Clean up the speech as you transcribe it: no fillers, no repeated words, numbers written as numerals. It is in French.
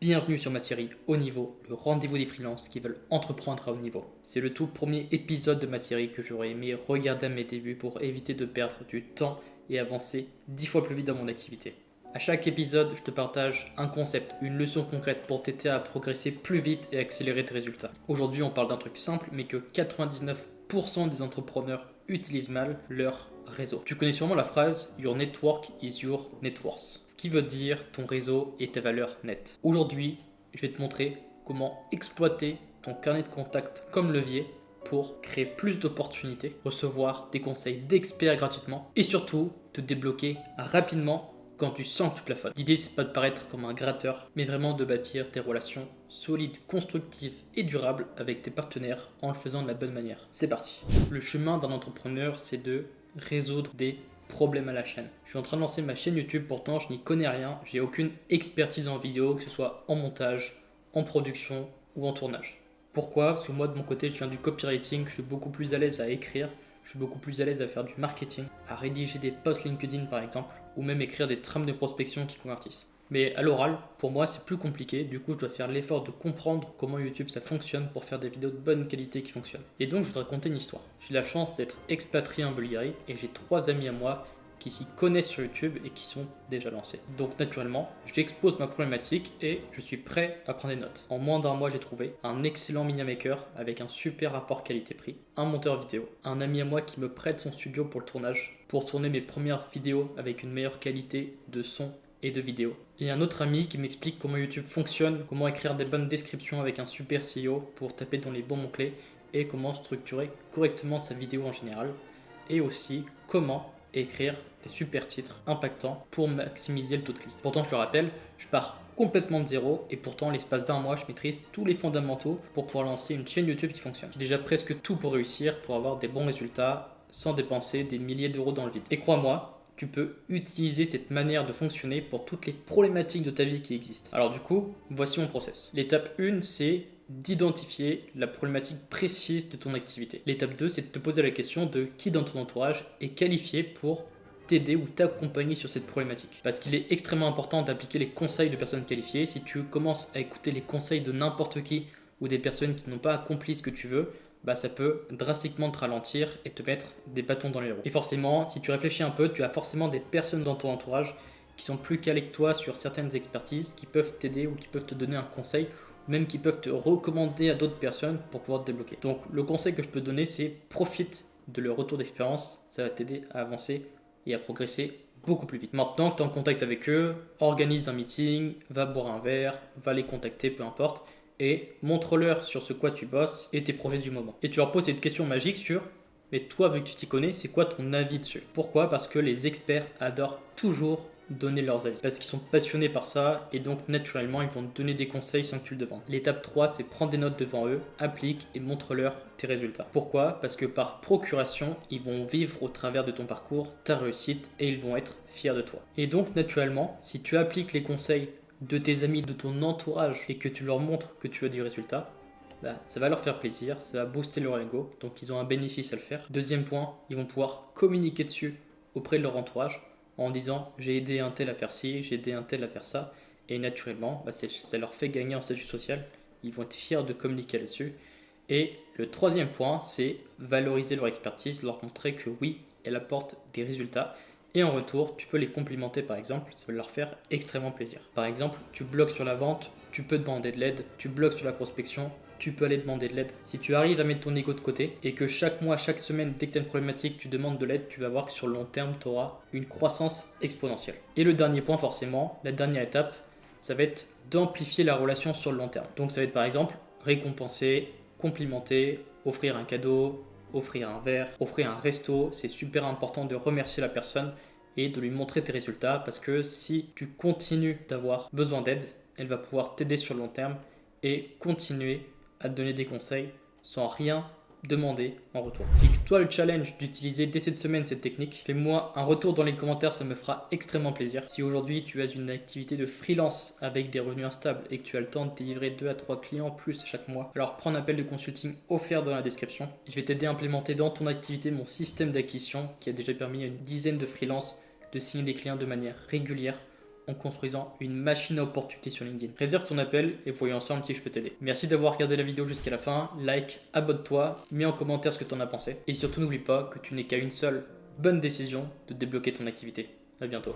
Bienvenue sur ma série Haut Niveau, le rendez-vous des freelances qui veulent entreprendre à haut niveau. C'est le tout premier épisode de ma série que j'aurais aimé regarder à mes débuts pour éviter de perdre du temps et avancer 10 fois plus vite dans mon activité. À chaque épisode, je te partage un concept, une leçon concrète pour t'aider à progresser plus vite et accélérer tes résultats. Aujourd'hui, on parle d'un truc simple mais que 99% des entrepreneurs utilisent mal, leur réseau. Tu connais sûrement la phrase Your network is your net worth, ce qui veut dire ton réseau est ta valeur nette. Aujourd'hui, je vais te montrer comment exploiter ton carnet de contacts comme levier pour créer plus d'opportunités, recevoir des conseils d'experts gratuitement et surtout te débloquer rapidement quand tu sens que tu plafonnes. L'idée, c'est pas de paraître comme un gratteur, mais vraiment de bâtir des relations solides, constructives et durables avec tes partenaires en le faisant de la bonne manière. C'est parti. Le chemin d'un entrepreneur, c'est de résoudre des problèmes à la chaîne. Je suis en train de lancer ma chaîne YouTube, pourtant je n'y connais rien, j'ai aucune expertise en vidéo, que ce soit en montage, en production ou en tournage. Pourquoi ? Parce que moi de mon côté, je viens du copywriting, je suis beaucoup plus à l'aise à écrire, je suis beaucoup plus à l'aise à faire du marketing, à rédiger des posts LinkedIn par exemple, ou même écrire des trames de prospection qui convertissent. Mais à l'oral, pour moi, c'est plus compliqué. Du coup, je dois faire l'effort de comprendre comment YouTube ça fonctionne pour faire des vidéos de bonne qualité qui fonctionnent. Et donc, je voudrais raconter une histoire. J'ai la chance d'être expatrié en Bulgarie et j'ai 3 amis à moi qui s'y connaissent sur YouTube et qui sont déjà lancés. Donc naturellement, j'expose ma problématique et je suis prêt à prendre des notes. En moins d'un mois, j'ai trouvé un excellent mini maker avec un super rapport qualité-prix, un monteur vidéo, un ami à moi qui me prête son studio pour le tournage, pour tourner mes premières vidéos avec une meilleure qualité de son et de vidéo. Et un autre ami qui m'explique comment YouTube fonctionne, comment écrire des bonnes descriptions avec un super SEO pour taper dans les bons mots-clés et comment structurer correctement sa vidéo en général. Et aussi comment écrire des super titres impactants pour maximiser le taux de clic. Pourtant, je le rappelle, je pars complètement de zéro et pourtant, l'espace d'un mois, je maîtrise tous les fondamentaux pour pouvoir lancer une chaîne YouTube qui fonctionne. J'ai déjà presque tout pour réussir, pour avoir des bons résultats sans dépenser des milliers d'euros dans le vide. Et crois-moi, tu peux utiliser cette manière de fonctionner pour toutes les problématiques de ta vie qui existent. Alors du coup, voici mon process. L'étape 1, c'est d'identifier la problématique précise de ton activité. L'étape 2, c'est de te poser la question de qui dans ton entourage est qualifié pour t'aider ou t'accompagner sur cette problématique. Parce qu'il est extrêmement important d'appliquer les conseils de personnes qualifiées. Si tu commences à écouter les conseils de n'importe qui ou des personnes qui n'ont pas accompli ce que tu veux, ça peut drastiquement te ralentir et te mettre des bâtons dans les roues. Et forcément, si tu réfléchis un peu, tu as forcément des personnes dans ton entourage qui sont plus calées que toi sur certaines expertises, qui peuvent t'aider ou qui peuvent te donner un conseil, ou même qui peuvent te recommander à d'autres personnes pour pouvoir te débloquer. Donc le conseil que je peux te donner, c'est profite de leur retour d'expérience, ça va t'aider à avancer et à progresser beaucoup plus vite. Maintenant que tu es en contact avec eux, organise un meeting, va boire un verre, va les contacter, peu importe, et montre-leur sur ce quoi tu bosses et tes projets du moment. Et tu leur poses cette question magique sur mais toi, vu que tu t'y connais, c'est quoi ton avis dessus ? Pourquoi ? Parce que les experts adorent toujours donner leurs avis. Parce qu'ils sont passionnés par ça et donc naturellement, ils vont te donner des conseils sans que tu le demandes. L'étape 3, c'est prendre des notes devant eux, applique et montre-leur tes résultats. Pourquoi ? Parce que par procuration, ils vont vivre au travers de ton parcours, ta réussite et ils vont être fiers de toi. Et donc naturellement, si tu appliques les conseils de tes amis, de ton entourage et que tu leur montres que tu as du résultat, ça va leur faire plaisir, ça va booster leur ego, donc ils ont un bénéfice à le faire. Deuxième point, ils vont pouvoir communiquer dessus auprès de leur entourage en disant j'ai aidé un tel à faire ci, j'ai aidé un tel à faire ça, et naturellement ça leur fait gagner en statut social, ils vont être fiers de communiquer là-dessus. Et le troisième point, c'est valoriser leur expertise, leur montrer que oui, elle apporte des résultats. Et en retour, tu peux les complimenter par exemple, ça va leur faire extrêmement plaisir. Par exemple, tu bloques sur la vente, tu peux demander de l'aide, tu bloques sur la prospection, tu peux aller demander de l'aide. Si tu arrives à mettre ton ego de côté et que chaque mois, chaque semaine, dès que tu as une problématique, tu demandes de l'aide, tu vas voir que sur le long terme, tu auras une croissance exponentielle. Et le dernier point forcément, la dernière étape, ça va être d'amplifier la relation sur le long terme. Donc ça va être par exemple récompenser, complimenter, offrir un cadeau, offrir un verre, offrir un resto. C'est super important de remercier la personne et de lui montrer tes résultats parce que si tu continues d'avoir besoin d'aide, elle va pouvoir t'aider sur le long terme et continuer à te donner des conseils sans rien demander en retour. Fixe-toi le challenge d'utiliser dès cette semaine cette technique. Fais-moi un retour dans les commentaires, ça me fera extrêmement plaisir. Si aujourd'hui tu as une activité de freelance avec des revenus instables et que tu as le temps de délivrer 2 à 3 clients plus chaque mois, alors prends un appel de consulting offert dans la description. Je vais t'aider à implémenter dans ton activité mon système d'acquisition qui a déjà permis à une dizaine de freelances de signer des clients de manière régulière en construisant une machine à opportunités sur LinkedIn. Réserve ton appel et voyons ensemble si je peux t'aider. Merci d'avoir regardé la vidéo jusqu'à la fin. Like, abonne-toi, mets en commentaire ce que tu en as pensé. Et surtout n'oublie pas que tu n'es qu'à une seule bonne décision de débloquer ton activité. À bientôt.